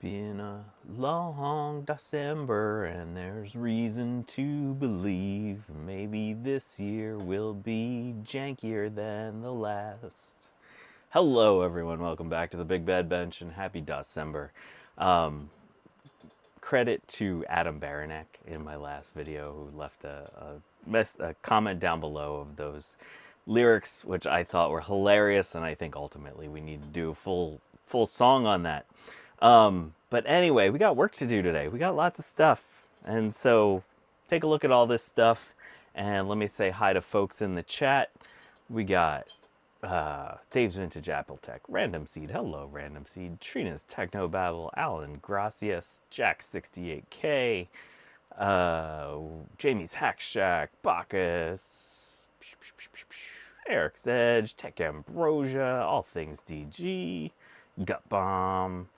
Been a long December, and there's reason to believe maybe this year will be jankier than the last. Hello, everyone. Welcome back to the Big Bad Bench, and happy December. Um, Credit to Adam Baranek in my last video, who left a comment down below of those lyrics, which I thought were hilarious, and I think ultimately we need to do a full song on that. But anyway, we got work to do today. We got lots of stuff. And so take a look at all this stuff. And let me say hi to folks in the chat. We got Dave's Vintage Apple Tech, Random Seed, hello Random Seed, Trina's Techno Babble, Alan Gracias, Jack68K, Jamie's Hack Shack, Bacchus, Eric's Edge, Tech Ambrosia, All Things DG, Gut Bomb.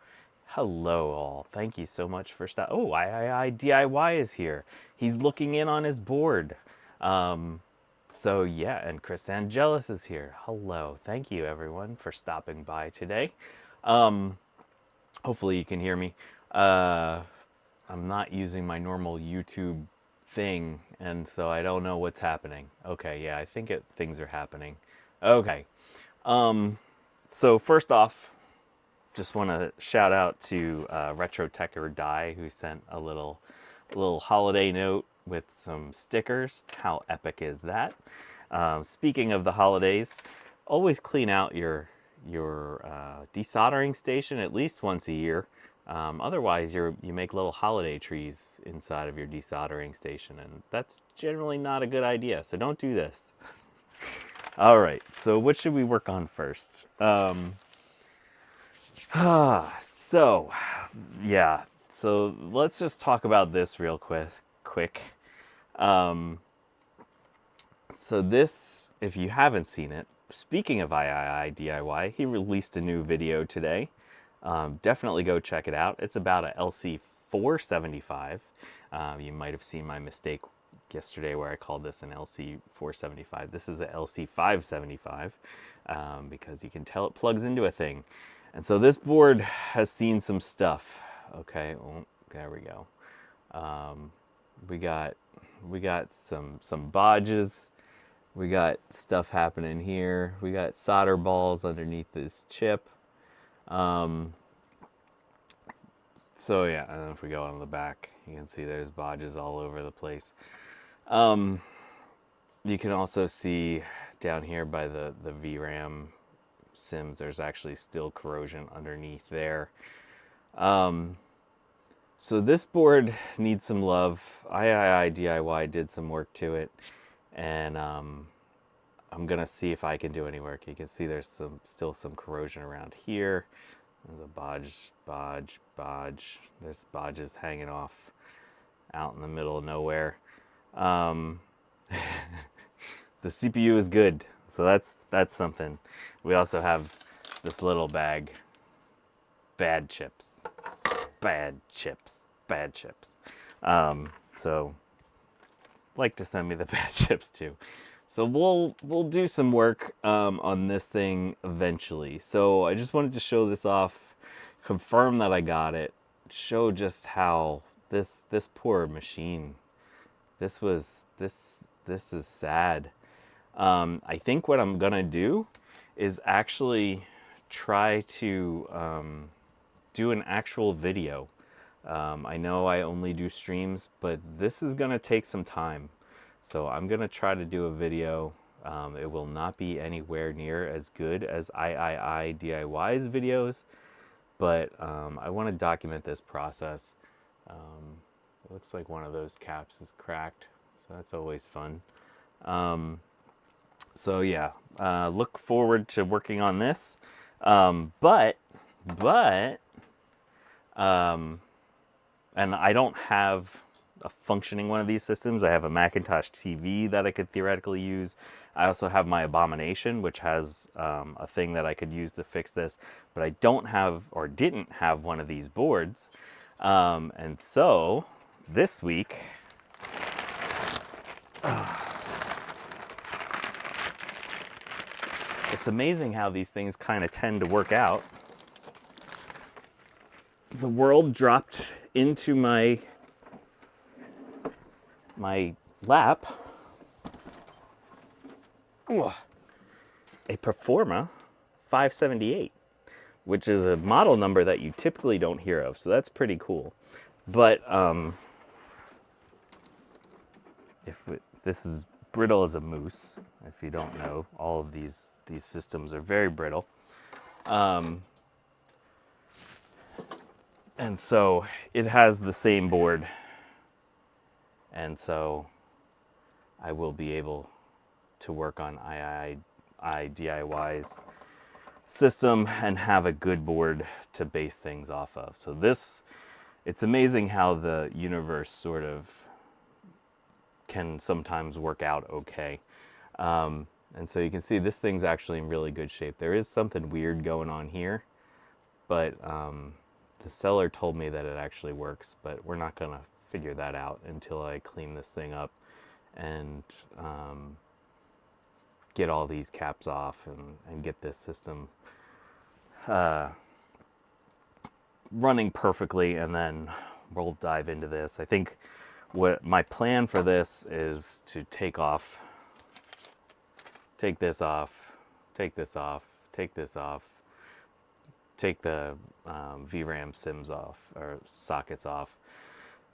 Hello, all. Thank you so much for stopping. Oh, I DIY is here. He's looking in on his board. So, yeah, and Chris Angelis is here. Hello. Thank you, everyone, for stopping by today. Hopefully, you can hear me. I'm not using my normal YouTube thing, and so I don't know what's happening. Okay, yeah, I think things are happening. Okay. So, first off, just want to shout out to Retro Tech or Die, who sent a little holiday note with some stickers. How epic is that? Speaking of the holidays, always clean out your desoldering station at least once a year. Otherwise, you make little holiday trees inside of your desoldering station, and that's generally not a good idea. So don't do this. All right. So what should we work on first? So, yeah. So let's just talk about this real quick. So this, if you haven't seen it, speaking of III DIY, he released a new video today. Definitely go check it out. It's about a LC575. You might have seen my mistake yesterday where I called this an LC475. This is a LC575 because you can tell it plugs into a thing. And so this board has seen some stuff. Okay, oh, there we go. We got some bodges. We got stuff happening here. We got solder balls underneath this chip. So yeah, and if we go on the back, you can see there's bodges all over the place. You can also see down here by the VRAM sims, there's actually still corrosion underneath there. So this board needs some love. III DIY did some work to it, and I'm gonna see if I can do any work. You can see there's still some corrosion around here. There's a bodge. There's bodges hanging off out in the middle of nowhere. The CPU is good, so that's something. We also have this little bag. Bad chips. So like to send me the bad chips too. So we'll do some work on this thing eventually. So I just wanted to show this off, confirm that I got it, show just how this poor machine. This is sad. I think what I'm gonna do is actually try to do an actual video. I know I only do streams, but this is gonna take some time. So I'm gonna try to do a video. It will not be anywhere near as good as III DIY's videos, but I want to document this process. It looks like one of those caps is cracked, so that's always fun. So yeah, look forward to working on this. And I don't have a functioning one of these systems. I have a Macintosh TV that I could theoretically use. I also have my Abomination, which has a thing that I could use to fix this, but I don't have, or didn't have, one of these boards. And so this week, it's amazing how these things kind of tend to work out. the world dropped into my lap a Performa 578, which is a model number that you typically don't hear of, so that's pretty cool. But this is brittle as a moose. If you don't know, all of these systems are very brittle. And so it has the same board, and so I will be able to work on DIY's system and have a good board to base things off of. So it's amazing how the universe sort of can sometimes work out okay. And so you can see this thing's actually in really good shape. There is something weird going on here, but the seller told me that it actually works, but we're not gonna figure that out until I clean this thing up and get all these caps off and get this system running perfectly, and then we'll dive into this. I think what my plan for this is to take this off, take this off, take this off, take the VRAM sims off, or sockets off,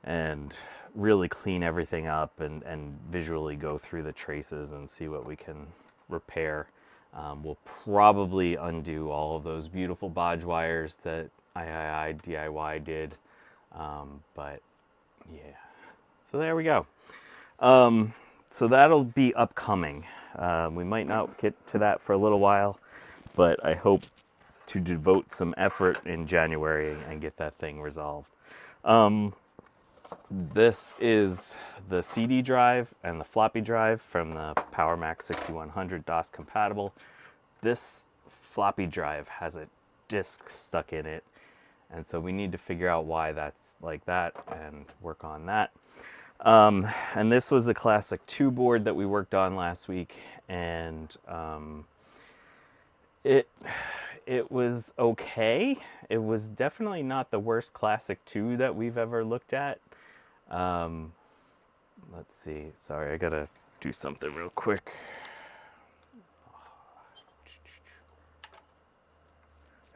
and really clean everything up and visually go through the traces and see what we can repair. We'll probably undo all of those beautiful bodge wires that DIY did, but yeah. So there we go. So that'll be upcoming. We might not get to that for a little while, but I hope to devote some effort in January and get that thing resolved. This is the CD drive and the floppy drive from the Power Mac 6100 DOS compatible. This floppy drive has a disk stuck in it, and so we need to figure out why that's like that and work on that. And this was the Classic 2 board that we worked on last week, and it was okay. It was definitely not the worst Classic 2 that we've ever looked at. Let's see. Sorry, I gotta do something real quick.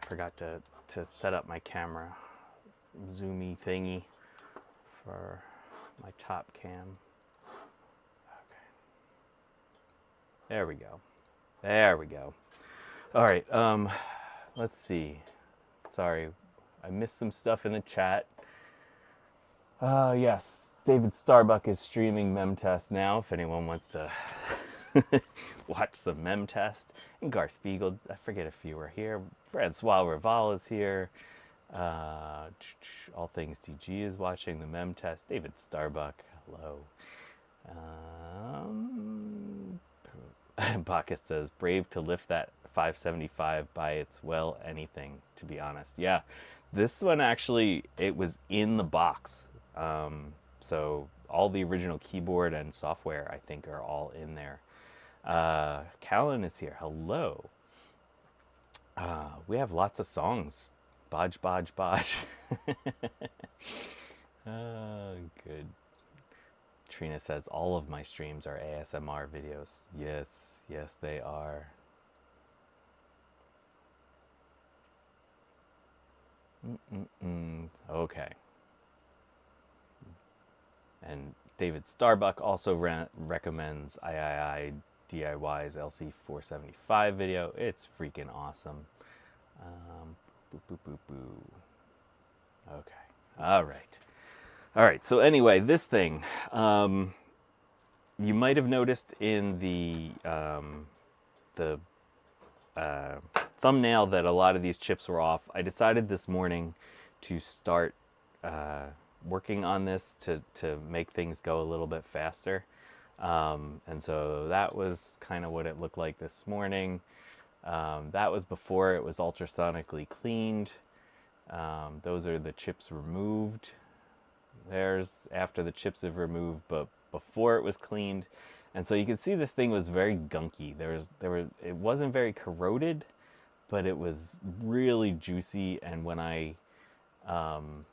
I forgot to set up my camera zoomy thingy for my top cam. Okay. There we go. There we go. All right, let's see. Sorry, I missed some stuff in the chat. Yes, David Starbuck is streaming MemTest now, if anyone wants to watch some MemTest. And Garth Beagle, I forget if you were here. Francois Raval is here. All Things TG is watching the MemTest. David Starbuck, hello. Bacchus says, brave to lift that 575 by its anything, to be honest. Yeah, this one actually, it was in the box. So all the original keyboard and software, I think, are all in there. Callan is here. Hello. We have lots of songs. Bodge, bodge, bodge. Oh, good. Trina says, all of my streams are ASMR videos. Yes, yes, they are. Okay. And David Starbuck also recommends DIY's LC575 video. It's freaking awesome. Boop, boop, boop, boo. Okay. All right. All right. So anyway, this thing, you might have noticed in the thumbnail that a lot of these chips were off. I decided this morning to start working on this to make things go a little bit faster. And so that was kind of what it looked like this morning. That was before it was ultrasonically cleaned. Those are the chips removed. There's after the chips have removed, but before it was cleaned. And so you can see this thing was very gunky. It wasn't very corroded, but it was really juicy. And when I When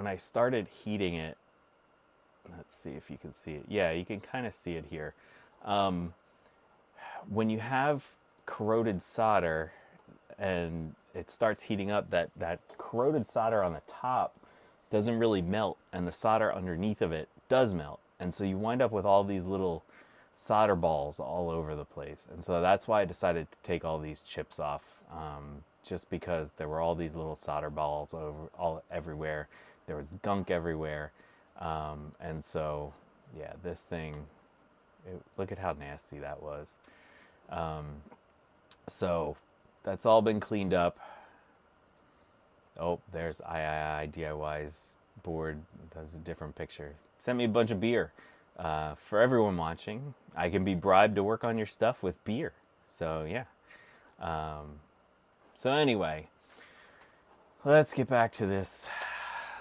I started heating it, let's see if you can see it. Yeah, you can kind of see it here. When you have corroded solder and it starts heating up, that corroded solder on the top doesn't really melt, and the solder underneath of it does melt. And so you wind up with all these little solder balls all over the place. And so that's why I decided to take all these chips off, just because there were all these little solder balls everywhere. There was gunk everywhere. And so, yeah, this thing, look at how nasty that was. So that's all been cleaned up. Oh, there's III DIY's board. That was a different picture. Sent me a bunch of beer. For everyone watching, I can be bribed to work on your stuff with beer. So yeah. So anyway, let's get back to this.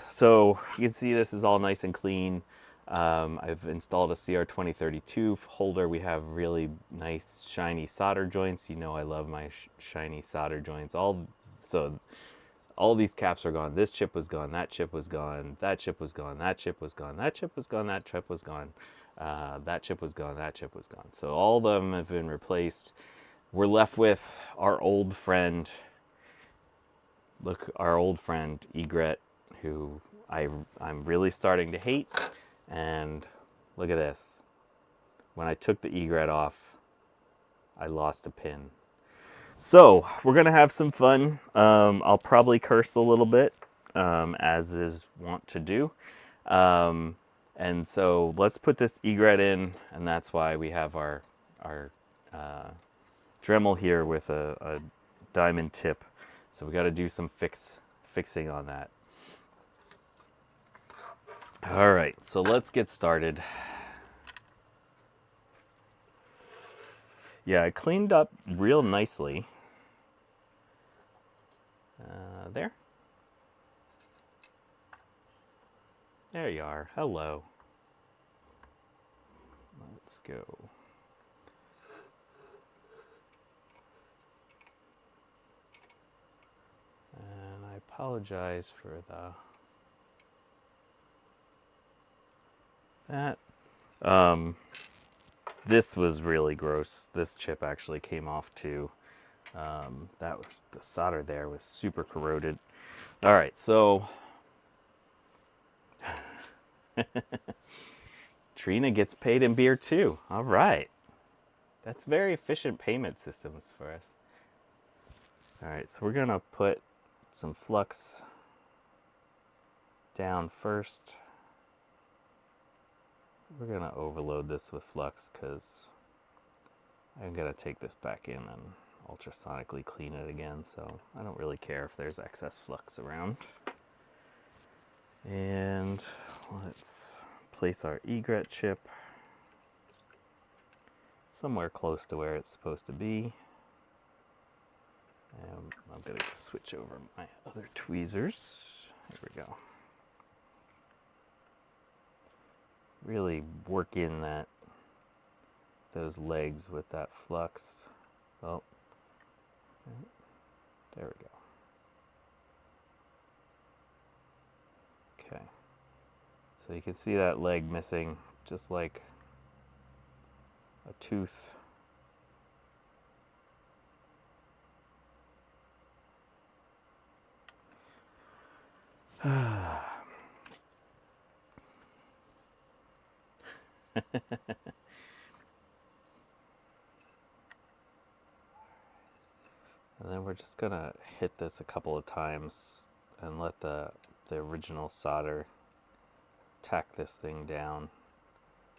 So you can see this is all nice and clean. I've installed a CR2032 holder. We have really nice shiny solder joints. You know I love my shiny solder joints. All these caps are gone. This chip was gone. That chip was gone. That chip was gone. That chip was gone. That chip was gone. That chip was gone. That chip was gone. That chip was gone. So all of them have been replaced. We're left with our old friend. Look, our old friend Egret, who I'm really starting to hate. And look at this. When I took the Egret off, I lost a pin. So we're gonna have some fun. I'll probably curse a little bit, as is wont to do. And so let's put this Egret in, and that's why we have our Dremel here with a diamond tip. So we got to do some fixing on that. All right, so let's get started. Yeah, I cleaned up real nicely. There. There you are. Hello. Let's go. And I apologize for that. This was really gross. This chip actually came off too. That was the solder there was super corroded. All right, so Trina gets paid in beer too. All right, that's very efficient payment systems for us. All right, so we're gonna put some flux down first. We're gonna overload this with flux because I'm gonna take this back in and ultrasonically clean it again, so I don't really care if there's excess flux around. And let's place our Egret chip somewhere close to where it's supposed to be. And I'm gonna switch over my other tweezers. Here we go. Really work in those legs with that flux. Oh, there we go. Okay, so you can see that leg missing, just like a tooth. And then we're just gonna hit this a couple of times and let the original solder tack this thing down.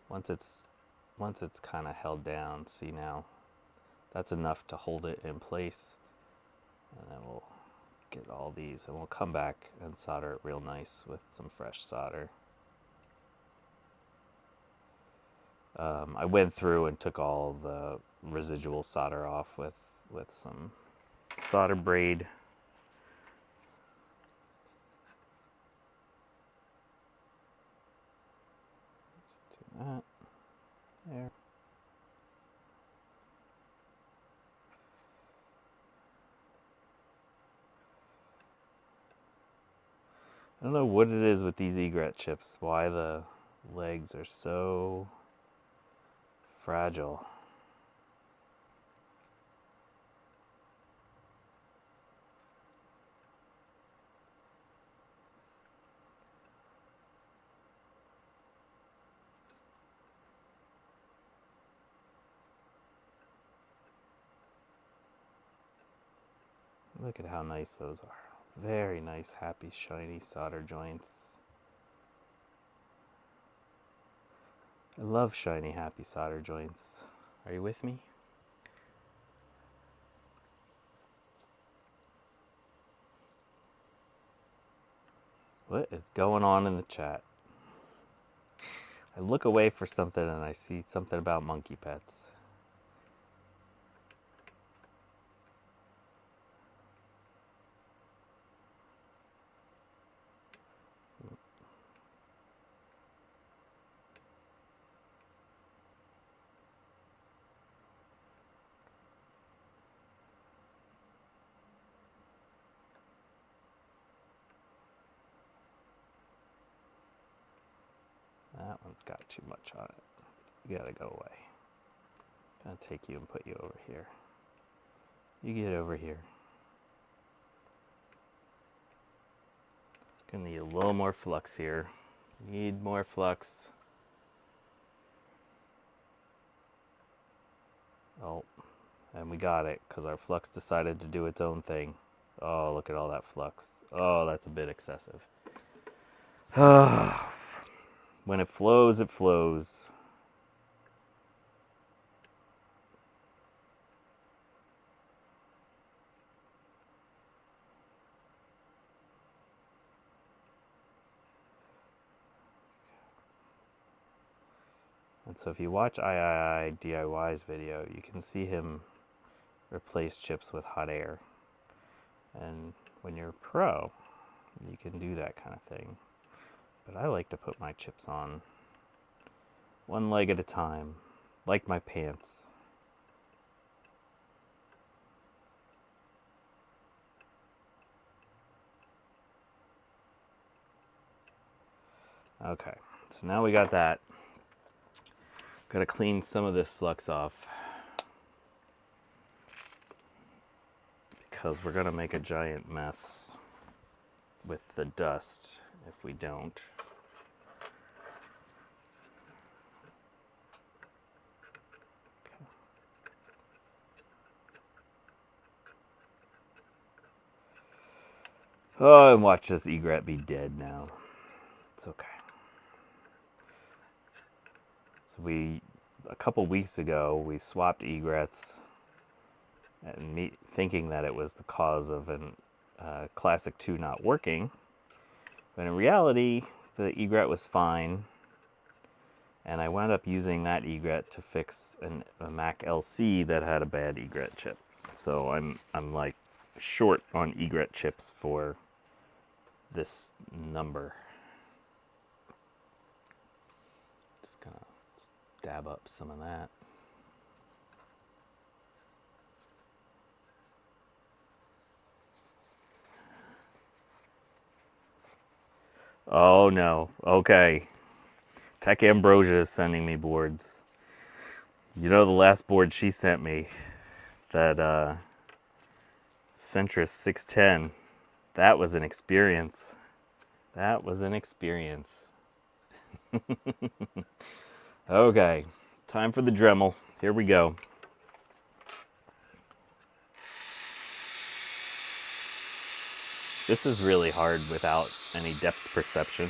Once it's kind of held down, see now, that's enough to hold it in place. And then we'll get all these, and we'll come back and solder it real nice with some fresh solder. I went through and took all the residual solder off with some solder braid. Just do that. There. don't know what it is with these Egret chips, why the legs are so fragile. Look at how nice those are. Very nice, happy, shiny solder joints. I love shiny, happy solder joints. Are you with me? What is going on in the chat? I look away for something and I see something about monkey pets. That one's got too much on it. You gotta go away. I'm gonna take you and put you over here. You get over here. Gonna need a little more flux here. Need more flux. Oh, and we got it because our flux decided to do its own thing. Oh, look at all that flux. Oh, that's a bit excessive. When it flows, it flows. And so if you watch DIY's video, you can see him replace chips with hot air. And when you're a pro, you can do that kind of thing. But I like to put my chips on one leg at a time, like my pants. Okay, so now we got that. Got to clean some of this flux off because we're going to make a giant mess with the dust if we don't. Oh, and watch this egret be dead now. It's okay. So a couple weeks ago, we swapped egrets, and me thinking that it was the cause of an Classic 2 not working. But in reality, the egret was fine, and I wound up using that egret to fix a Mac LC that had a bad egret chip. So I'm like short on egret chips for this number. Just gonna dab up some of that. Oh no, okay. Tech Ambrosia is sending me boards. You know the last board she sent me, that Centris 610, that was an experience. That was an experience. Okay, time for the Dremel. Here we go. This is really hard without any depth perception.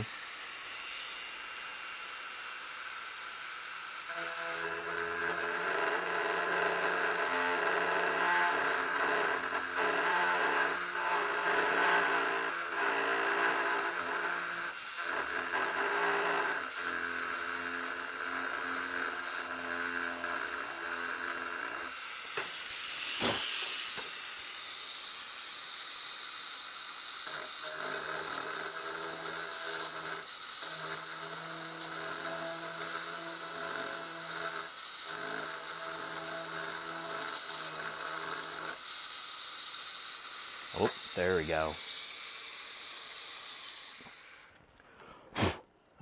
Oh, there we go.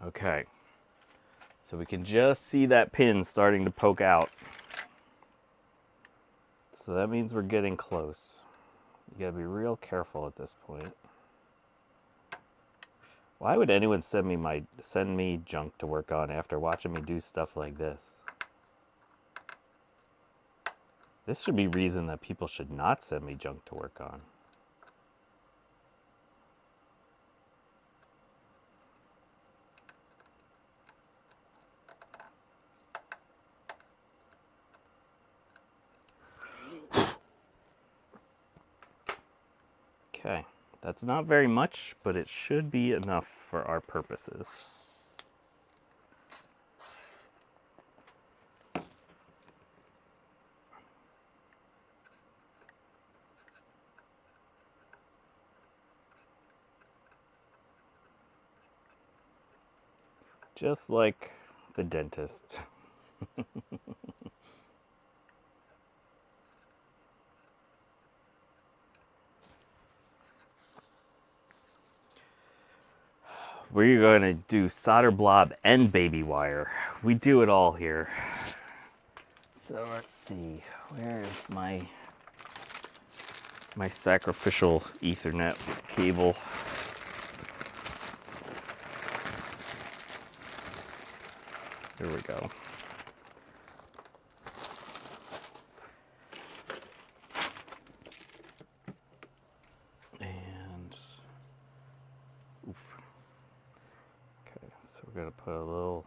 Okay. So we can just see that pin starting to poke out. So that means we're getting close. You gotta be real careful at this point. Why would anyone send me junk to work on after watching me do stuff like this? This should be reason that people should not send me junk to work on. Okay, that's not very much, but it should be enough for our purposes. Just like the dentist. We're going to do solder blob and baby wire. We do it all here. So let's see, where is my sacrificial Ethernet cable? There we go. And oof. Okay, so we're gonna put a little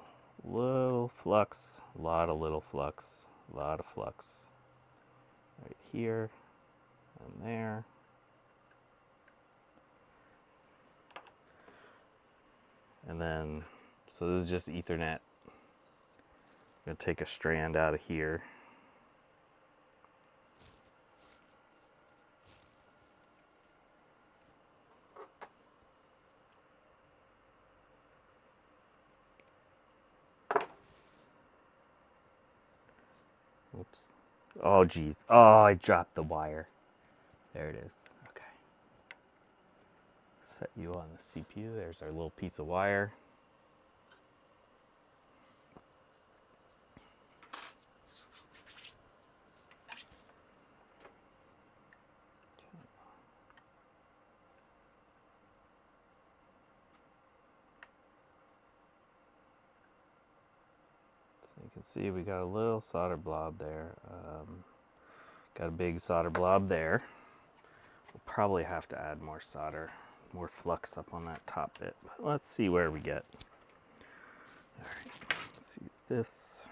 flux, a lot of little flux, a lot of flux right here and there. And then, so this is just Ethernet. I'm gonna take a strand out of here. Oops. Oh geez. Oh, I dropped the wire. There it is. Okay. Set you on the CPU. There's our little piece of wire. You can see we got a little solder blob there. Got a big solder blob there. We'll probably have to add more solder, more flux up on that top bit. But let's see where we get. All right, let's use this.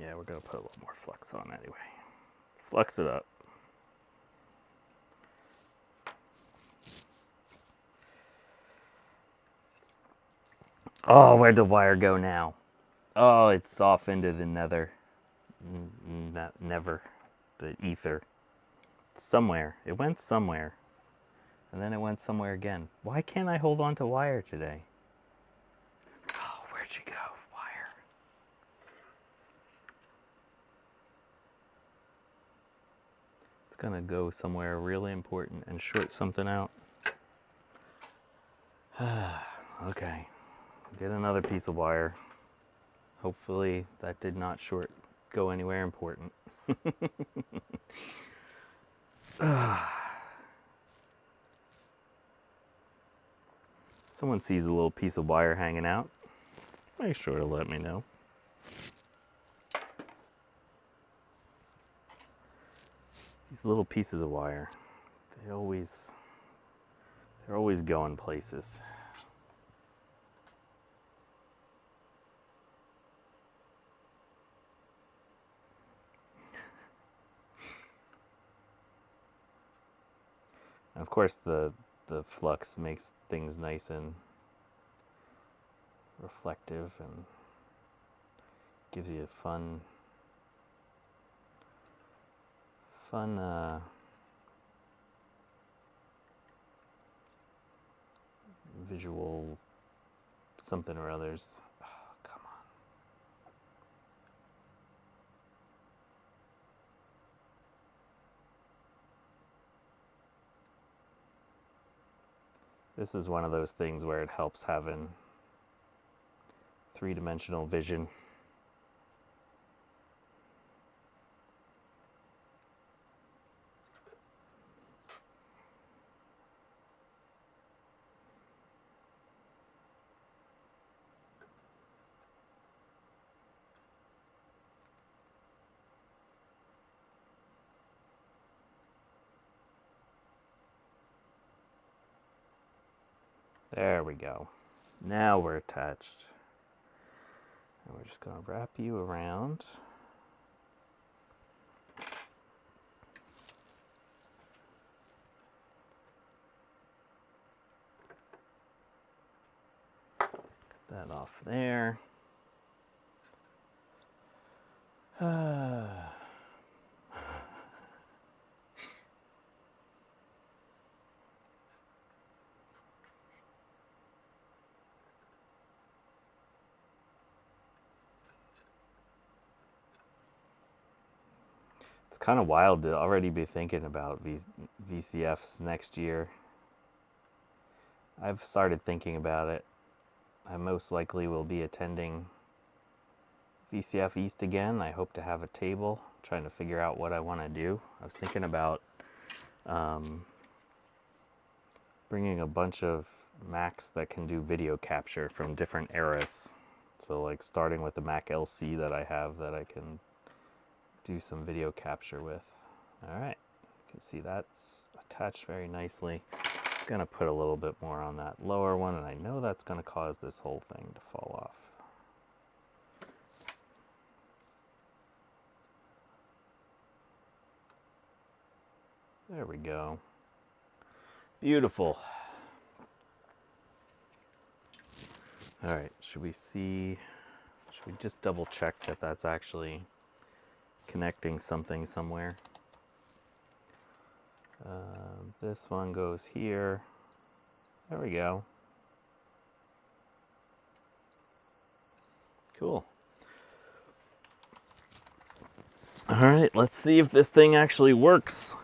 Yeah, we're gonna put a little more flux on anyway. Flux it up. Oh, where'd the wire go now? Oh, it's off into the nether. Never. The ether. Somewhere. It went somewhere. And then it went somewhere again. Why can't I hold on to wire today? Oh, where'd you go, wire? It's gonna go somewhere really important and short something out. Okay. Get another piece of wire. Hopefully that did not go anywhere important. Someone sees a little piece of wire hanging out, make sure to let me know. These little pieces of wire, they're always going places. And of course, the flux makes things nice and reflective and gives you a fun visual something or others. Oh, come on. This is one of those things where it helps having three-dimensional vision. There we go. Now we're attached. And we're just going to wrap you around. Get that off there. It's kind of wild to already be thinking about VCFs next year. I've started thinking about it. I most likely will be attending VCF East again. I hope to have a table, trying to figure out what I want to do. I was thinking about bringing a bunch of Macs that can do video capture from different eras. So like starting with the Mac LC that I have that I can do some video capture with. All right, you can see that's attached very nicely. I'm gonna put a little bit more on that lower one, and I know that's gonna cause this whole thing to fall off. There we go. Beautiful. All right, should we just double check that that's actually connecting something somewhere? This one goes here. There we go. Cool. All right, let's see if this thing actually works.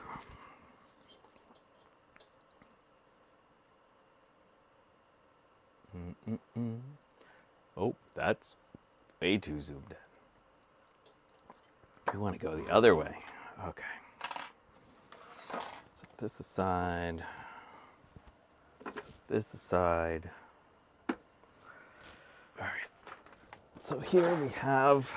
Oh, that's way too zoomed in. We want to go the other way. Okay. Set this aside. Set this aside. All right. So here we have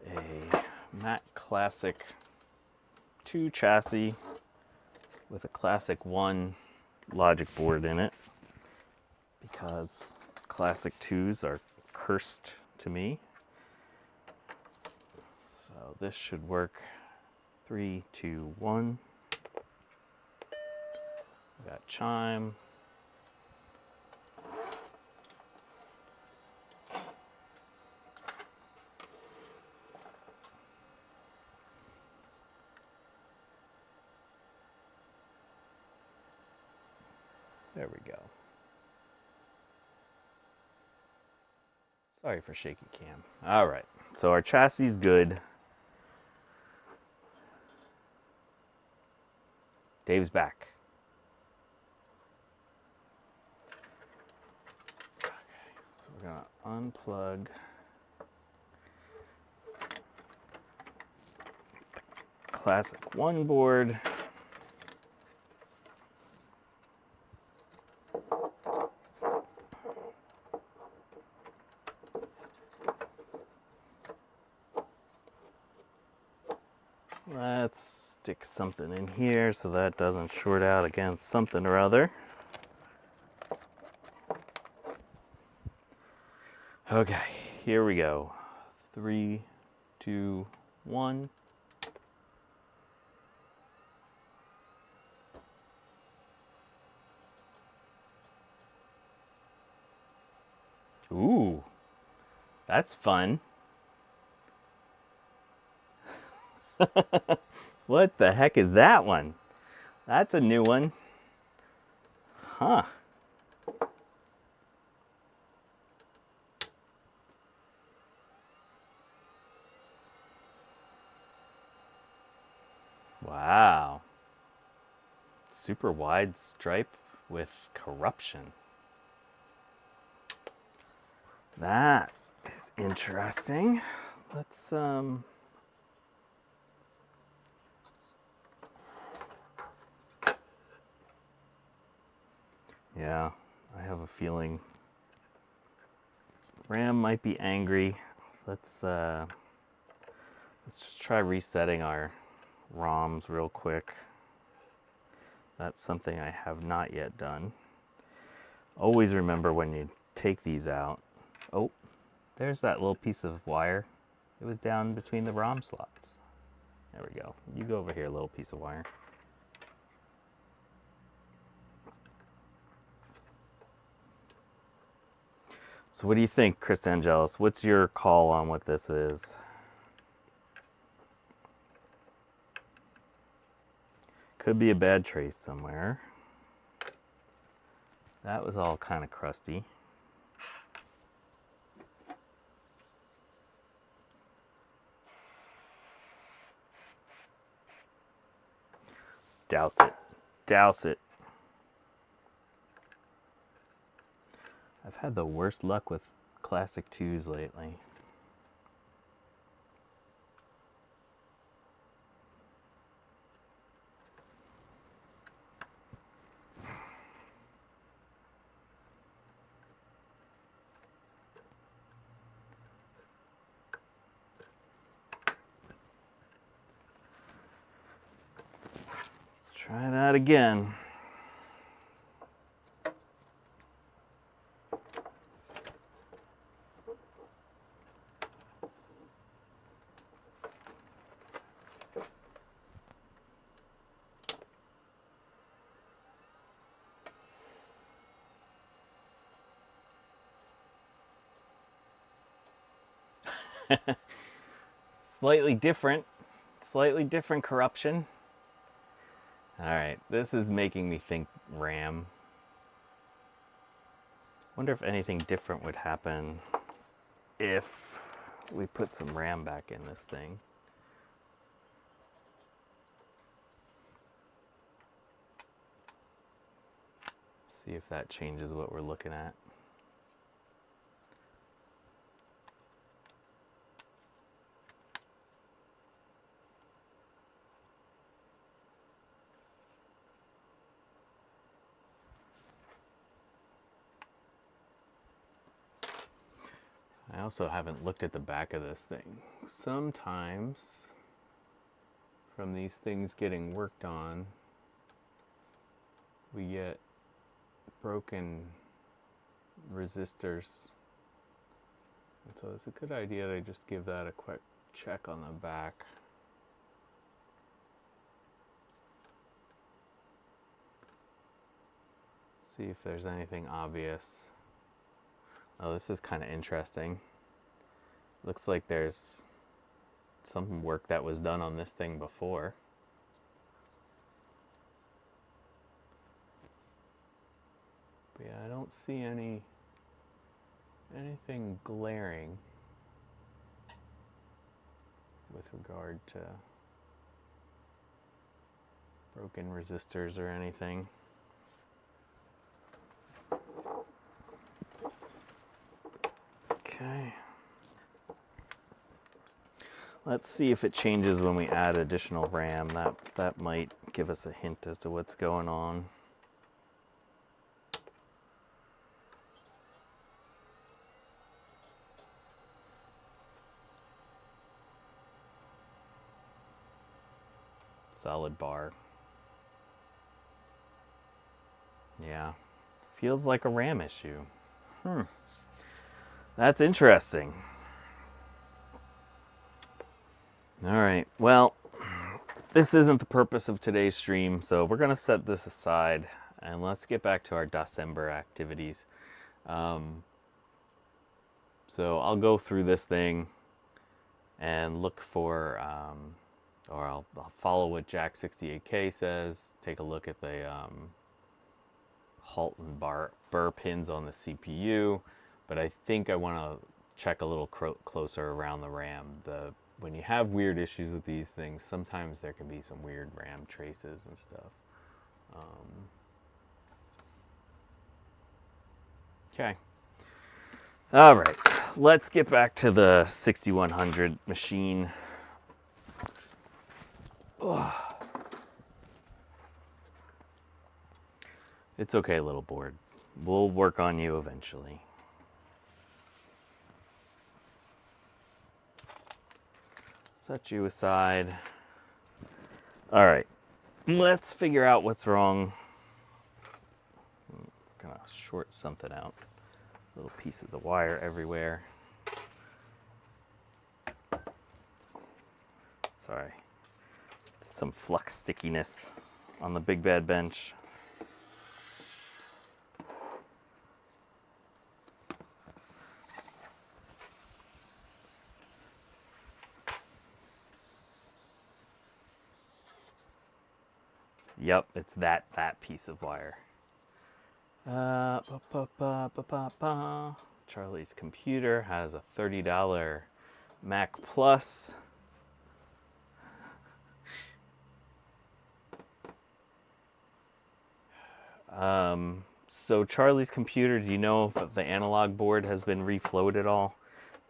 a Mac Classic 2 chassis with a Classic 1 logic board in it, because Classic 2s are cursed to me. So this should work. 3, 2, 1. We got chime. There we go. Sorry for shaky cam. All right, so our chassis is good. Dave's back. Okay, so we're gonna unplug the Classic 1 board. Let's stick something in here so that doesn't short out against something or other. Okay, here we go. 3, 2, 1. Ooh, that's fun. What the heck is that one? That's a new one. Huh. Wow. super wide stripe with corruption. That is interesting. Let's yeah, I have a feeling RAM might be angry. Let's just try resetting our ROMs real quick. That's something I have not yet done. Always remember when you take these out. Oh, there's that little piece of wire. It was down between the ROM slots. There we go. You go over here, little piece of wire. So what do you think, Chris Angelis? What's your call on what this is? Could be a bad trace somewhere. That was all kind of crusty. Douse it. Douse it. I've had the worst luck with Classic 2s lately. Let's try that again. Slightly different corruption. All right, this is making me think RAM. Wonder if anything different would happen if we put some RAM back in this thing. See if that changes what we're looking at. I also haven't looked at the back of this thing. Sometimes, from these things getting worked on, we get broken resistors. And so it's a good idea to just give that a quick check on the back. See if there's anything obvious. Oh, this is kind of interesting. Looks like there's some work that was done on this thing before. But yeah, I don't see anything glaring with regard to broken resistors or anything. Okay. Let's see if it changes when we add additional RAM. That might give us a hint as to what's going on. Solid bar. Yeah. Feels like a RAM issue. That's interesting. All right, well, this isn't the purpose of today's stream, so we're going to set this aside and let's get back to our doscember activities. So I'll go through this thing and look for, or I'll follow what Jack68K says, take a look at the halt and burr pins on the CPU, but I think I want to check a little closer around the RAM. When you have weird issues with these things, sometimes there can be some weird RAM traces and stuff. Okay. All right, let's get back to the 6100 machine. Ugh. It's okay, little board. We'll work on you eventually. Set you aside. All right, let's figure out what's wrong. I'm gonna short something out. Little pieces of wire everywhere. Sorry. Some flux stickiness on the big bad bench. Yep, it's that piece of wire. Charlie's computer has a $30 Mac Plus. So Charlie's computer, do you know if the analog board has been reflowed at all?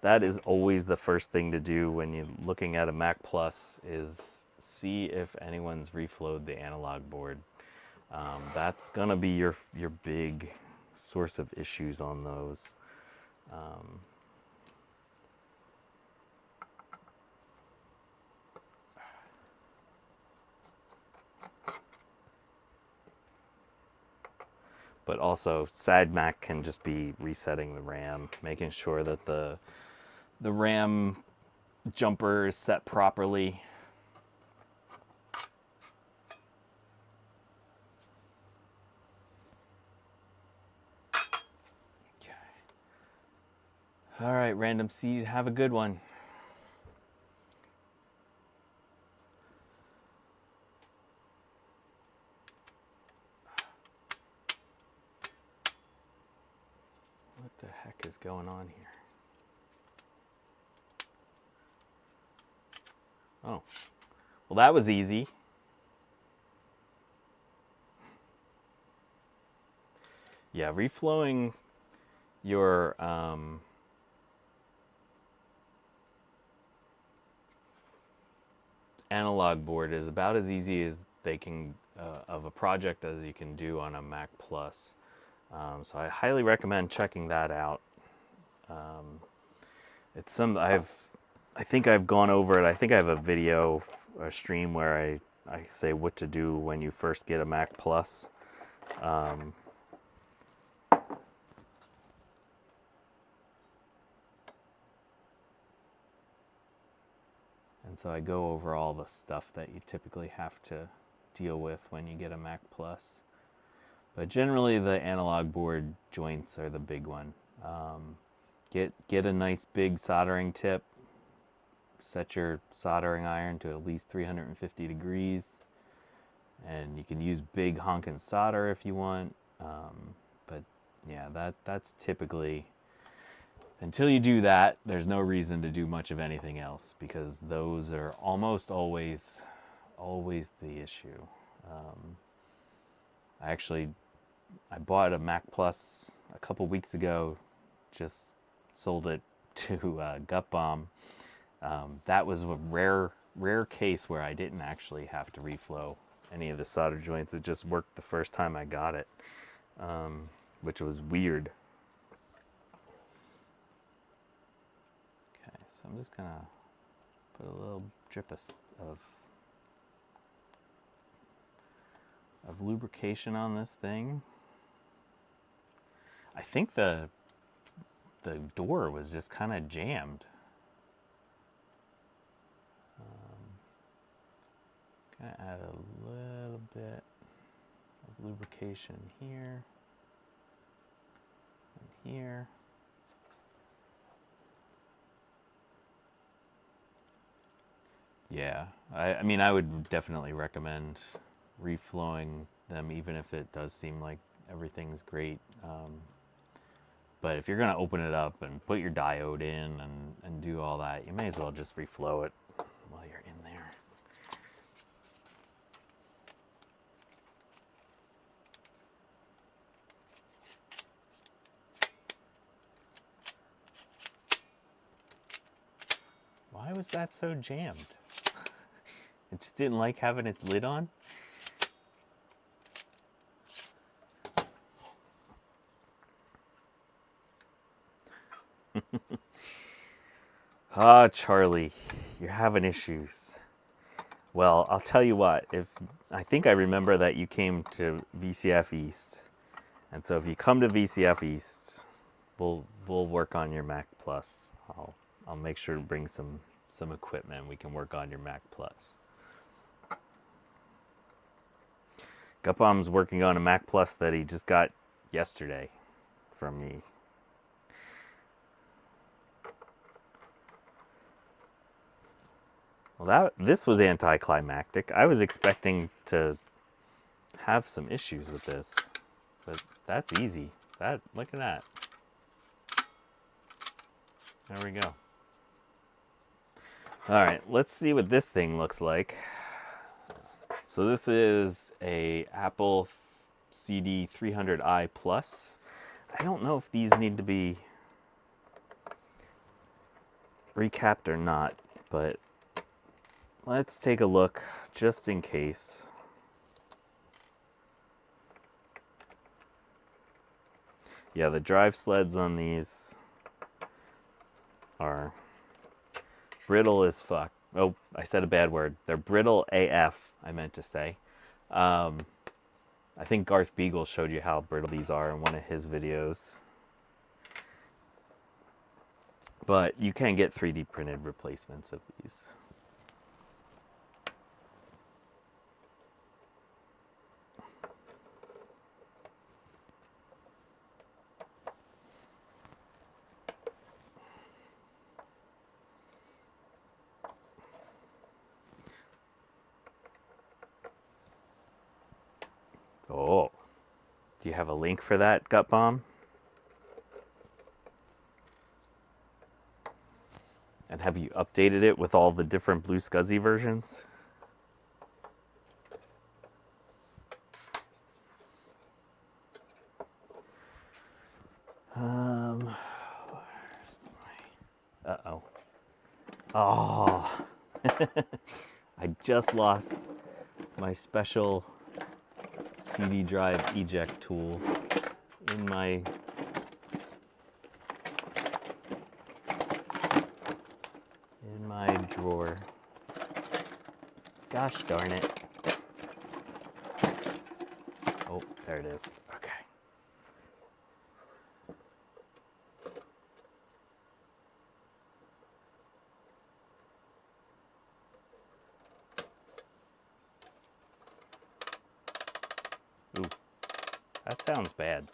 That is always the first thing to do when you're looking at a Mac Plus, is see if anyone's reflowed the analog board. That's gonna be your big source of issues on those. But also, SADMAC can just be resetting the RAM, making sure that the RAM jumper is set properly. Okay. All right, Random Seed, have a good one. What the heck is going on here? Oh, well, that was easy. Yeah, reflowing your analog board is about as easy as they can of a project as you can do on a Mac Plus. So I highly recommend checking that out. It's I think I've gone over it. I think I have a video, a stream where I say what to do when you first get a Mac Plus. And so I go over all the stuff that you typically have to deal with when you get a Mac Plus. But generally the analog board joints are the big one. Get a nice big soldering tip. Set your soldering iron to at least 350 degrees. And you can use big honkin' solder if you want. But yeah, that's typically, until you do that, there's no reason to do much of anything else, because those are almost always the issue. I bought a Mac Plus a couple weeks ago, just sold it to Gut Bomb. That was a rare case where I didn't actually have to reflow any of the solder joints. It just worked the first time I got it, which was weird. Okay, so I'm just gonna put a little drip of lubrication on this thing. I think the door was just kind of jammed. Gonna add a little bit of lubrication here and here. Yeah, I mean, I would definitely recommend reflowing them, even if it does seem like everything's great. But if you're gonna open it up and put your diode in and do all that, you may as well just reflow it while you're in there. was that so jammed? It just didn't like having its lid on? Ah, Charlie, you're having issues. Well, I'll tell you what, I think I remember that you came to VCF East. And so if you come to VCF East, we'll work on your Mac Plus. I'll make sure to bring some equipment. We can work on your Mac Plus. Gupom's working on a Mac Plus that he just got yesterday from me. Well, this was anticlimactic. I was expecting to have some issues with this, but that's easy. Look at that. There we go. All right, let's see what this thing looks like. So this is a Apple CD 300i Plus. I don't know if these need to be recapped or not, but let's take a look just in case. Yeah, the drive sleds on these are brittle as fuck. Oh, I said a bad word. They're brittle AF, I meant to say. I think Garth Beagle showed you how brittle these are in one of his videos. But you can get 3D printed replacements of these. Oh, do you have a link for that, Gut Bomb? And have you updated it with all the different Blue Scuzzy versions? Uh-oh. Oh, I just lost my special CD drive eject tool in my drawer. Gosh darn it. Oh, there it is. Okay. Ooh, that sounds bad.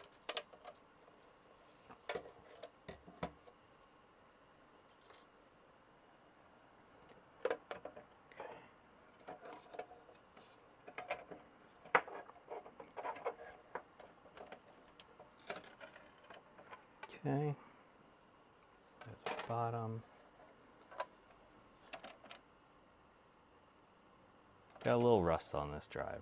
Okay, there's a bottom. Got a little rust on this drive.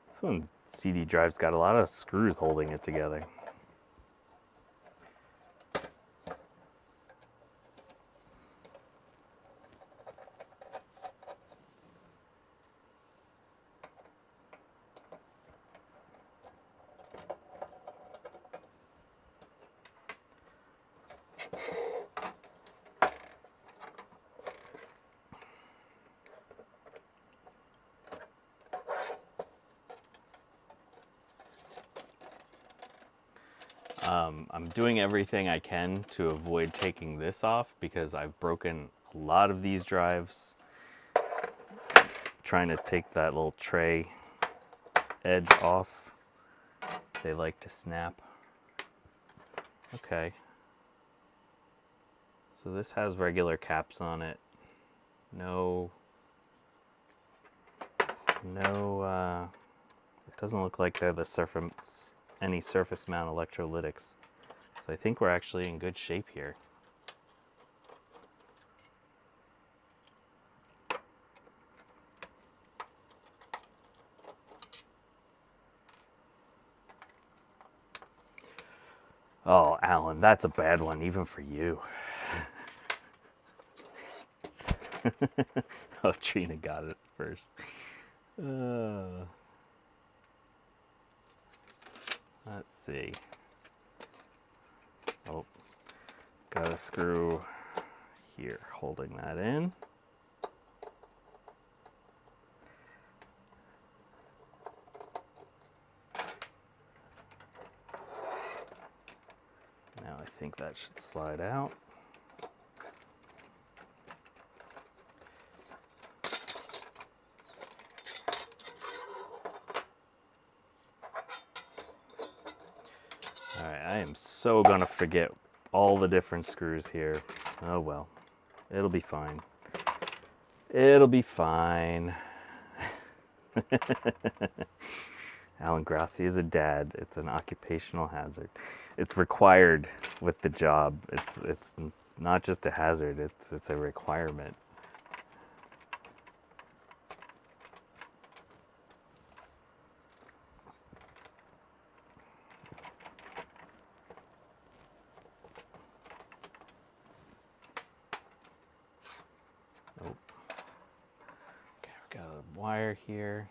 This one CD drive's got a lot of screws holding it together. I'm doing everything I can to avoid taking this off because I've broken a lot of these drives trying to take that little tray edge off. They like to snap. Okay. So this has regular caps on it. No, it doesn't look like they're the any surface mount electrolytics. So I think we're actually in good shape here. Oh, Alan, that's a bad one, even for you. Oh, Trina got it first. Let's see. Oh, got a screw here holding that in. Now I think that should slide out. Alright, I am so gonna forget all the different screws here. Oh well, it'll be fine. It'll be fine. Alan Grassi is a dad. It's an occupational hazard. It's required with the job. It's not just a hazard, it's a requirement. Oh. Okay, we got a wire here.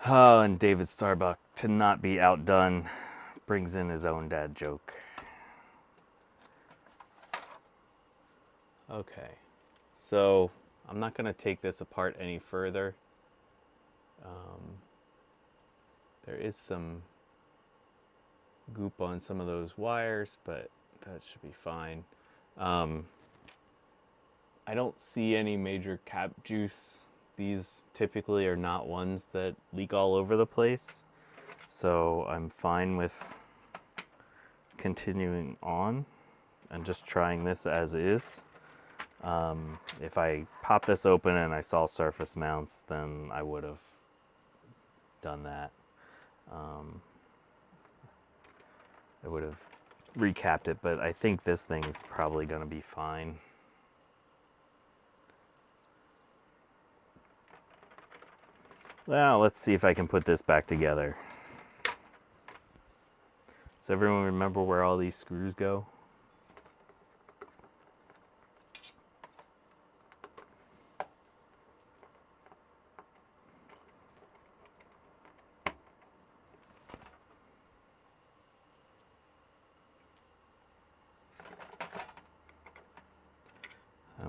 Oh, and David Starbuck, to not be outdone, brings in his own dad joke. Okay, so I'm not going to take this apart any further. There is some goop on some of those wires, but that should be fine. I don't see any major cap juice. These typically are not ones that leak all over the place, so I'm fine with continuing on and just trying this as is. If I pop this open and I saw surface mounts, then I would have done that. I would have recapped it, but I think this thing is probably going to be fine. Well, let's see if I can put this back together. Does everyone remember where all these screws go?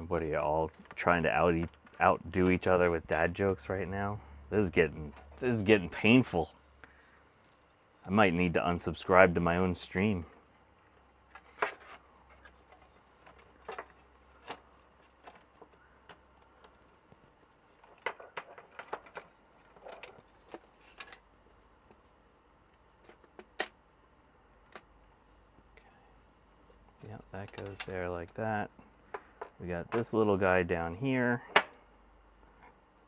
What are you all trying to outdo each other with dad jokes right now? This is getting painful. I might need to unsubscribe to my own stream. Yep, that goes there like that. We got this little guy down here.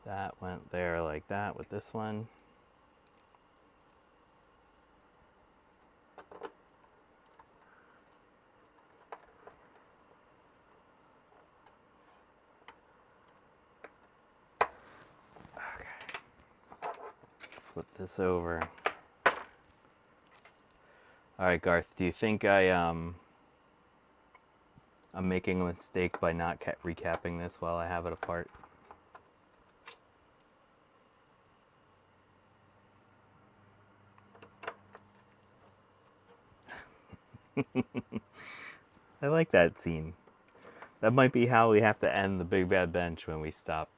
That went there like that with this one. Okay. Flip this over. All right, Garth, do you think I'm making a mistake by not recapping this while I have it apart? I like that scene. That might be how we have to end the Big Bad Bench when we stop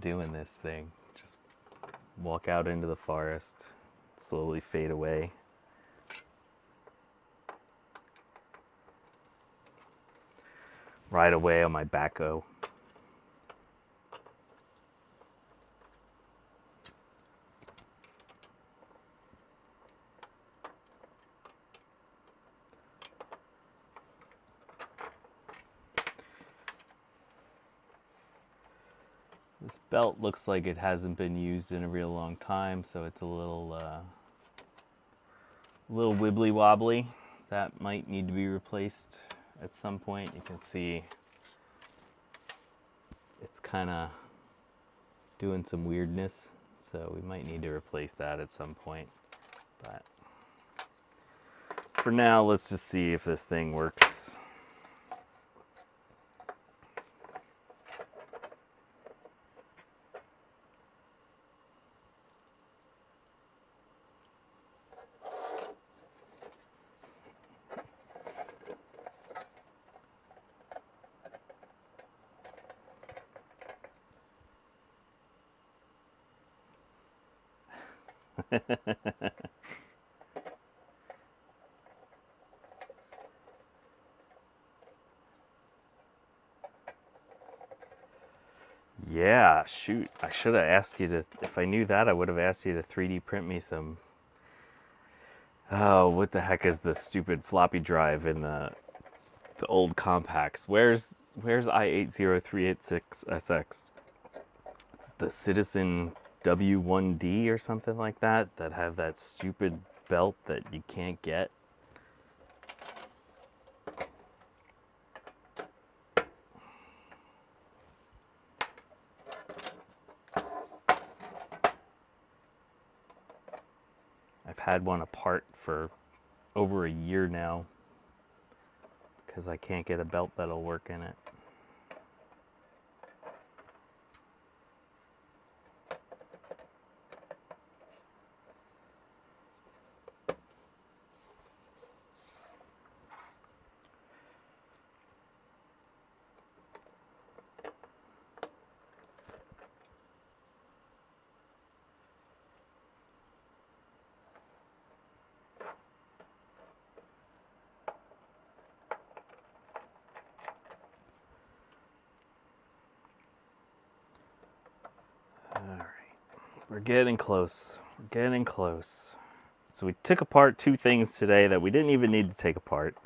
doing this thing. Just walk out into the forest, slowly fade away. Ride away on my backhoe. This belt looks like it hasn't been used in a real long time, so it's a little wibbly wobbly. That might need to be replaced at some point. You can see it's kind of doing some weirdness, so we might need to replace that at some point. But for now, let's just see if this thing works. Yeah, shoot. I should have asked you to, if I knew that, I would have asked you to 3D print me some, oh, what the heck is the stupid floppy drive in the old compacts? Where's I80386SX? The Citizen W1D or something like that have that stupid belt that you can't get. I've had one apart for over a year now because I can't get a belt that'll work in it. We're getting close. We're getting close. So we took apart two things today that we didn't even need to take apart.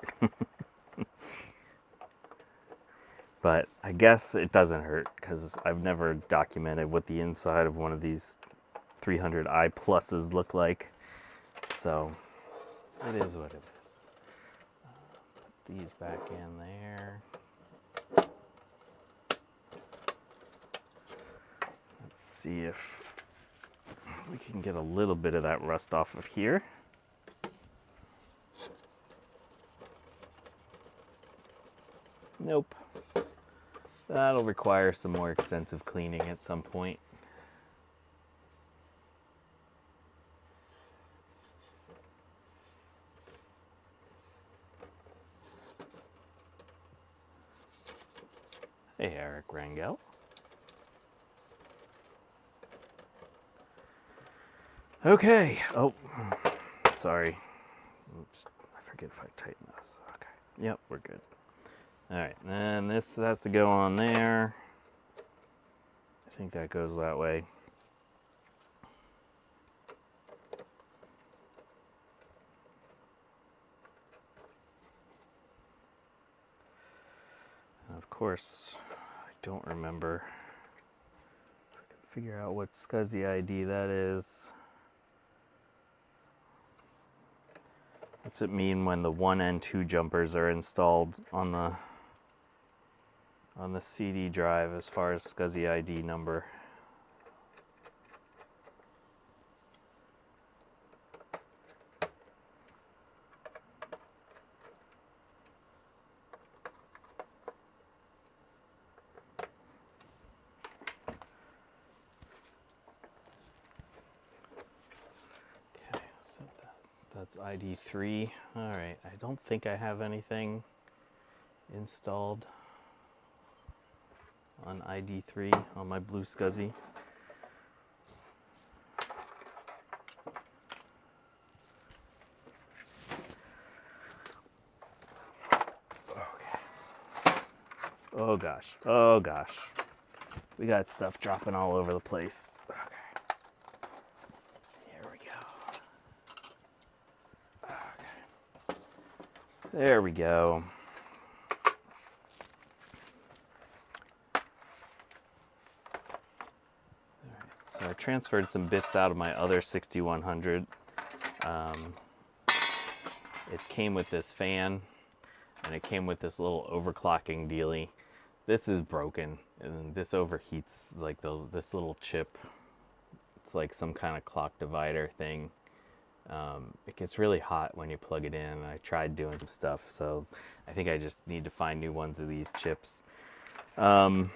But I guess it doesn't hurt because I've never documented what the inside of one of these 300i pluses look like. So it is what it is. Put these back in there. Let's see if we can get a little bit of that rust off of here. Nope. That'll require some more extensive cleaning at some point. Hey, Eric Rangel. Okay. Oh, sorry. I forget if I tighten this. Okay. Yep, we're good. All right, and this has to go on there. I think that goes that way. And of course, I don't remember. If I can figure out what SCSI ID that is. What's it mean when the 1 and 2 jumpers are installed on the CD drive as far as SCSI ID number? That's ID 3. All right, I don't think I have anything installed on ID 3 on my blue SCSI. Okay. Oh gosh, oh gosh. We got stuff dropping all over the place. Okay. There we go. All right, so I transferred some bits out of my other 6100. It came with this fan, and it came with this little overclocking dealie. This is broken, and this overheats like this little chip. It's like some kind of clock divider thing. It gets really hot when you plug it in. I tried doing some stuff, so I think I just need to find new ones of these chips. Oh,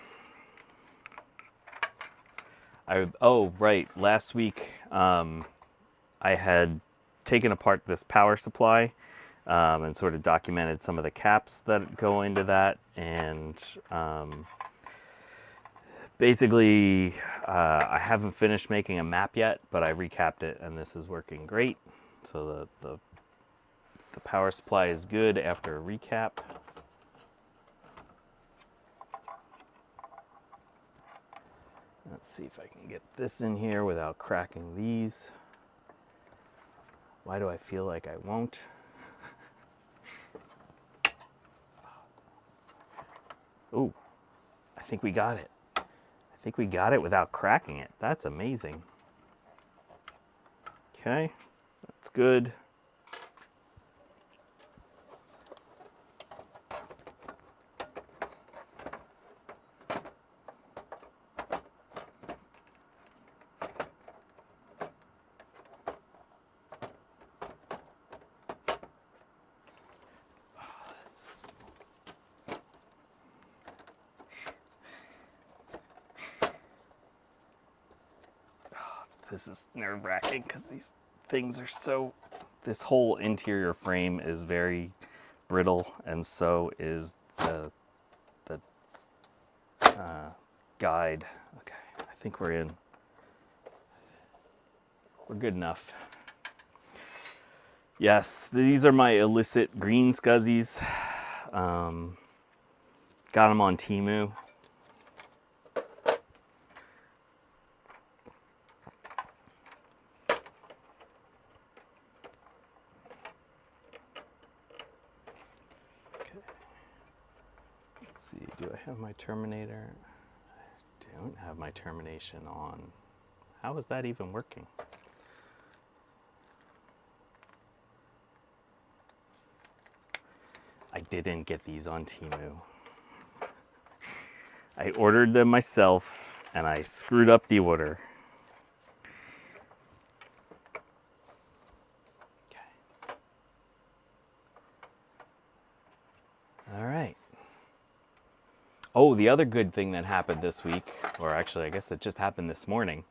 right, last week I had taken apart this power supply and sort of documented some of the caps that go into that, and basically I haven't finished making a map yet, but I recapped it and this is working great. So the power supply is good after a recap. Let's see if I can get this in here without cracking these. Why do I feel like I won't? Ooh, I think we got it. I think we got it without cracking it. That's amazing. Okay, that's good. This is nerve-wracking because these things are so... This whole interior frame is very brittle, and so is the guide. Okay, I think we're in. We're good enough. Yes, these are my illicit green scuzzies. Got them on Temu. Do I have my terminator? I don't have my termination on. How is that even working? I didn't get these on Temu. I ordered them myself and I screwed up the order. Okay. All right. Oh, the other good thing that happened this week, or actually I guess it just happened this morning,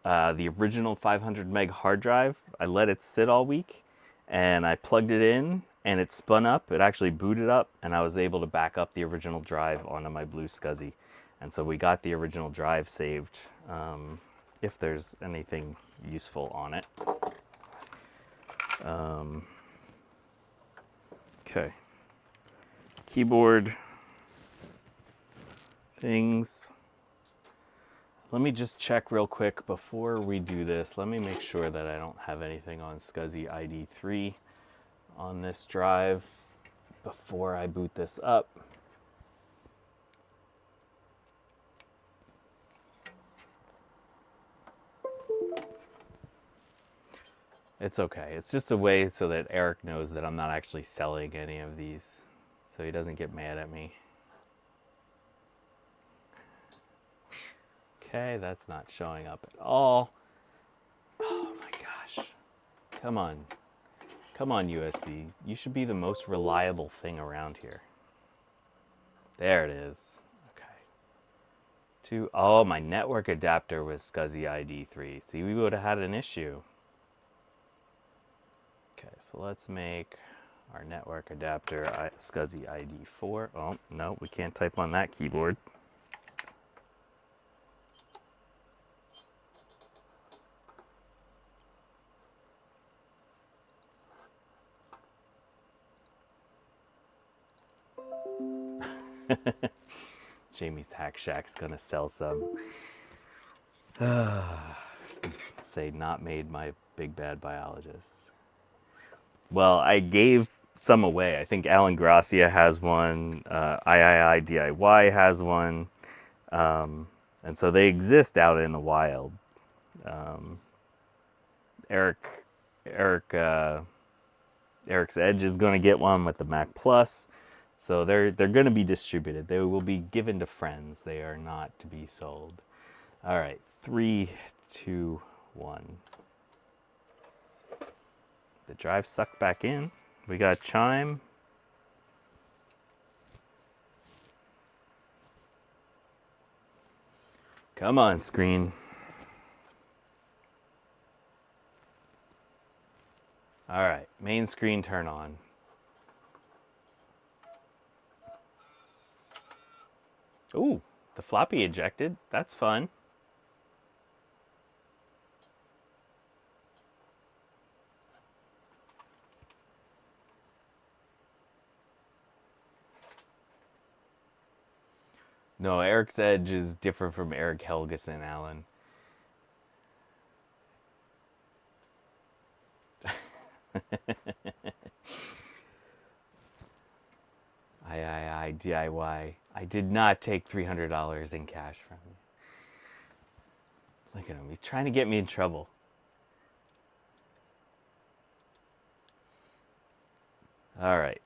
the original 500 meg hard drive, I let it sit all week and I plugged it in and it spun up. It actually booted up and I was able to back up the original drive onto my blue SCSI. And so we got the original drive saved, if there's anything useful on it. Okay. Keyboard things. Let me just check real quick before we do this. Let me make sure that I don't have anything on SCSI ID 3 on this drive before I boot this up. It's okay. It's just a way so that Eric knows that I'm not actually selling any of these, so he doesn't get mad at me. Okay, that's not showing up at all. Oh my gosh. Come on. Come on, USB. You should be the most reliable thing around here. There it is. Okay. Oh, my network adapter was SCSI ID 3. See, we would have had an issue. Okay, so let's make our network adapter SCSI ID 4. Oh, no, we can't type on that keyboard. Jamie's Hack Shack's gonna sell some. Say not made my big bad biologist. Well, I gave some away. I think Alan Gracia has one. III DIY has one. And so they exist out in the wild. Eric's Edge is going to get one with the Mac Plus. So they're going to be distributed. They will be given to friends. They are not to be sold. All right, 3, 2, 1. The drive sucked back in. We got chime. Come on, screen. All right, main screen turn on. Ooh, the floppy ejected. That's fun. No, Eric's Edge is different from Eric Helgeson, Alan. I DIY. I did not take $300 in cash from you. Look at him. He's trying to get me in trouble. All right.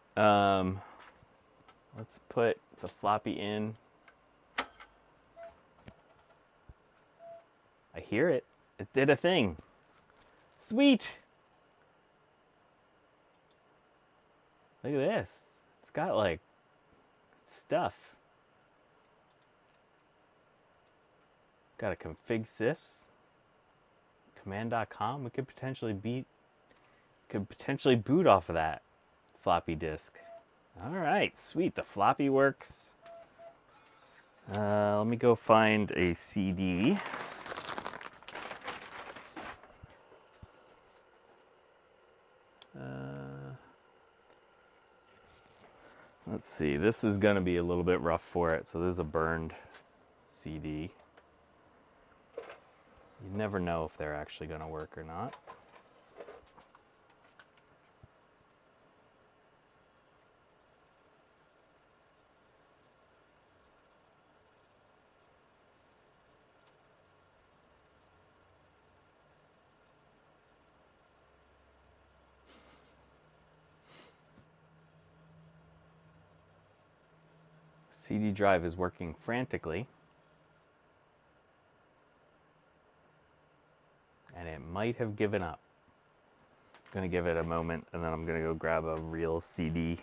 Let's put the floppy in. I hear it. It did a thing. Sweet. Look at this. It's got like stuff. Got a config sys. Command.com. We could potentially boot off of that floppy disk. All right, sweet. The floppy works. Let me go find a CD. Let's see, this is going to be a little bit rough for it. So this is a burned CD. You never know if they're actually going to work or not. CD drive is working frantically. And it might have given up. I'm going to give it a moment and then I'm going to go grab a real CD.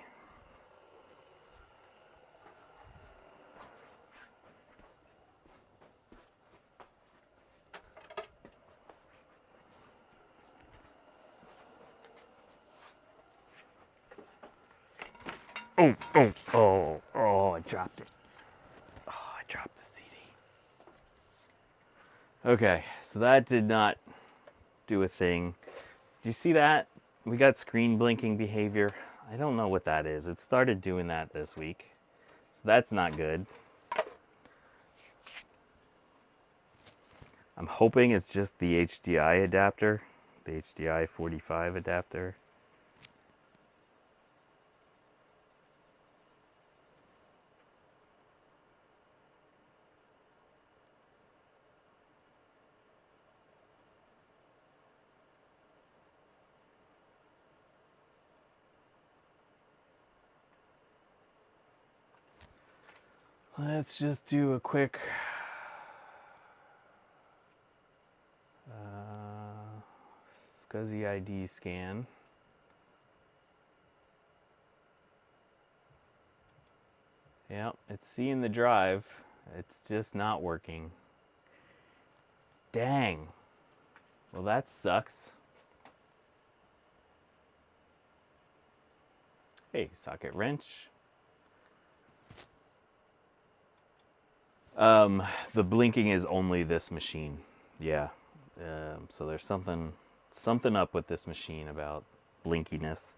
Oh, I dropped it. Oh, I dropped the CD. Okay, so that did not do a thing. Do you see that? We got screen blinking behavior. I don't know what that is. It started doing that this week. So that's not good. I'm hoping it's just the HDI adapter, the HDI 45 adapter. Let's just do a quick SCSI ID scan. Yep, it's seeing the drive. It's just not working. Dang. Well, that sucks. Hey, socket wrench. The blinking is only this machine. Yeah. So there's something up with this machine about blinkiness.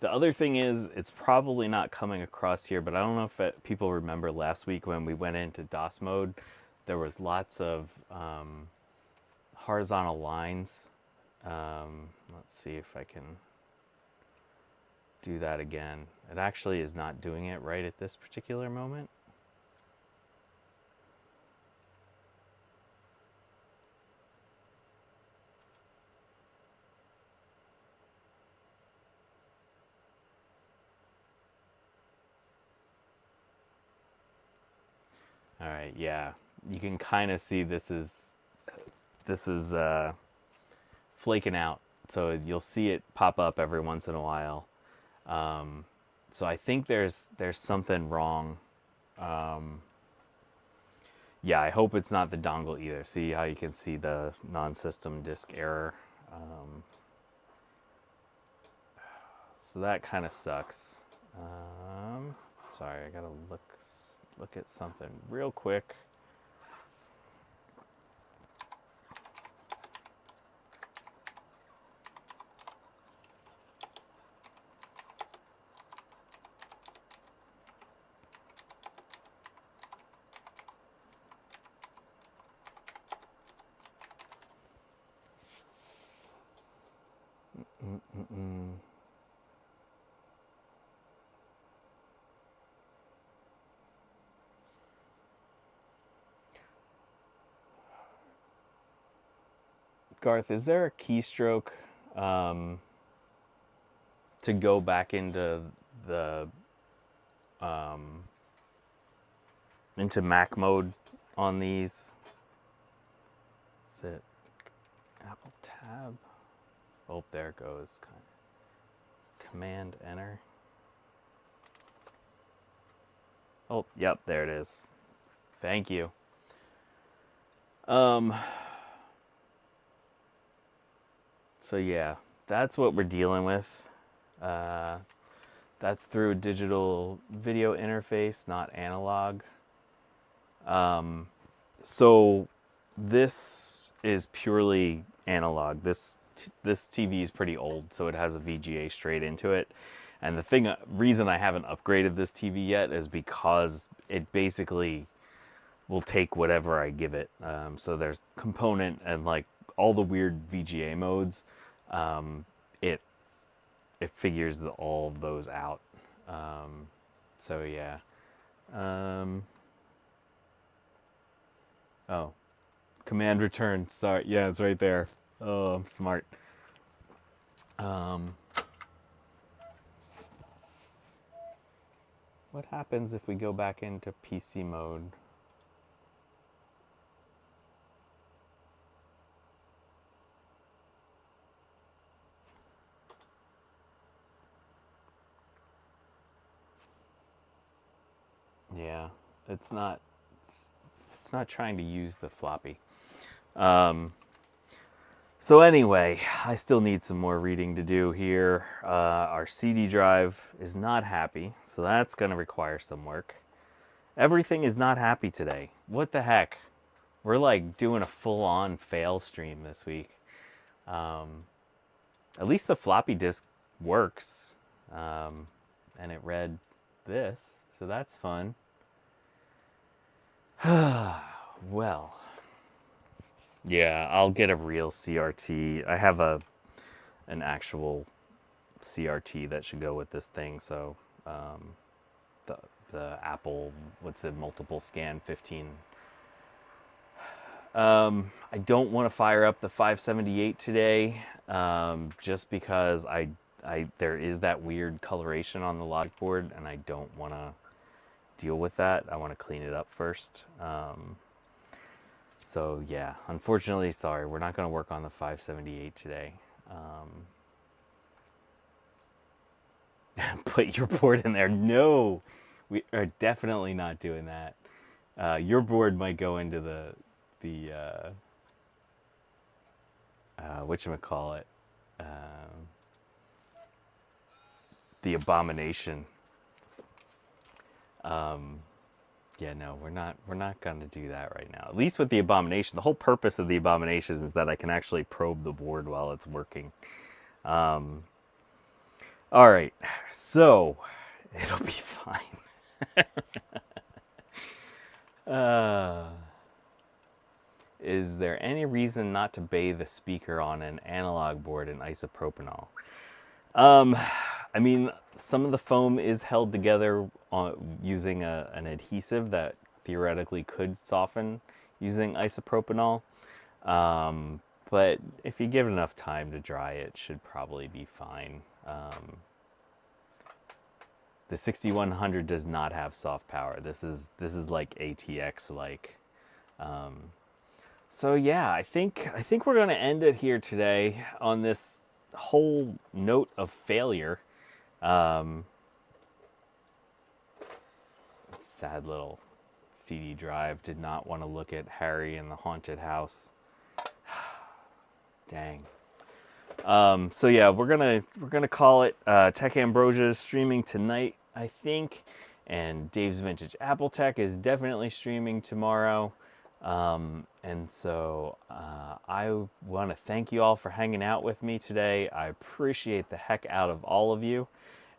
The other thing is, it's probably not coming across here, but I don't know if people remember last week when we went into DOS mode, there was lots of horizontal lines. Let's see if I can do that again. It actually is not doing it right at this particular moment. All right, yeah, you can kind of see this is flaking out. so you'll see it pop up every once in a while. So I think there's something wrong. Yeah, I hope it's not the dongle either. See how you can see the non-system disk error. So that kind of sucks. Sorry, I gotta look at something real quick. Garth, is there a keystroke to go back into the into Mac mode on these? Is it Apple Tab? Oh, there it goes. Command Enter. Oh, yep, there it is. Thank you. So yeah, that's what we're dealing with. That's through a digital video interface, not analog. So this is purely analog. This TV is pretty old, so it has a VGA straight into it. And the reason I haven't upgraded this TV yet is because it basically will take whatever I give it. So there's component and like all the weird VGA modes. It figures all of those out. So yeah. Oh, command return. Sorry, yeah, it's right there. Oh, I'm smart. What happens if we go back into PC mode? Yeah, it's not trying to use the floppy. So anyway, I still need some more reading to do here. Our CD drive is not happy, so that's going to require some work. Everything is not happy today. What the heck? We're like doing a full-on fail stream this week. At least the floppy disk works, and it read this, so that's fun. Well, yeah, I'll get a real CRT. I have an actual CRT that should go with this thing. So the Apple, what's it, multiple scan 15. I don't want to fire up the 578 today, just because there is that weird coloration on the logic board, and I don't want to deal with that. I want to clean it up first. So yeah, unfortunately, sorry, we're not going to work on the 578 today. Put your board in there. No, we are definitely not doing that. Your board might go into the whatchamacallit, the abomination. Yeah, no, we're not going to do that right now. At least with the abomination, the whole purpose of the abomination is that I can actually probe the board while it's working. All right, so it'll be fine. Is there any reason not to bathe the speaker on an analog board in isopropanol? I mean, some of the foam is held together using an adhesive that theoretically could soften using isopropanol. But if you give it enough time to dry, it should probably be fine. The 6100 does not have soft power. This is like ATX like. So yeah, I think we're gonna end it here today on this whole note of failure. Sad little CD drive did not want to look at Harry in the haunted house. Dang. So yeah, we're gonna call it Tech Ambrosia is streaming tonight, I think, and Dave's Vintage Apple Tech is definitely streaming tomorrow. And so I want to thank you all for hanging out with me today. I appreciate the heck out of all of you.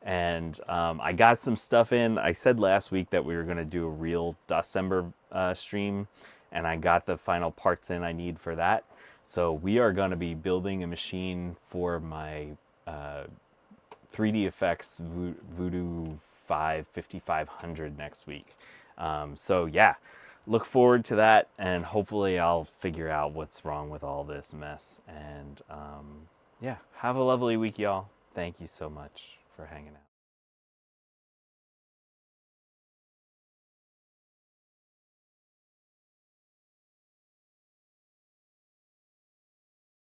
And I got some stuff in. I said last week that we were going to do a real doscember stream, and I got the final parts in I need for that. So we are going to be building a machine for my 3D Effects Voodoo 5500 next week. So yeah, look forward to that, and hopefully I'll figure out what's wrong with all this mess. And yeah, have a lovely week, y'all. Thank you so much for hanging out.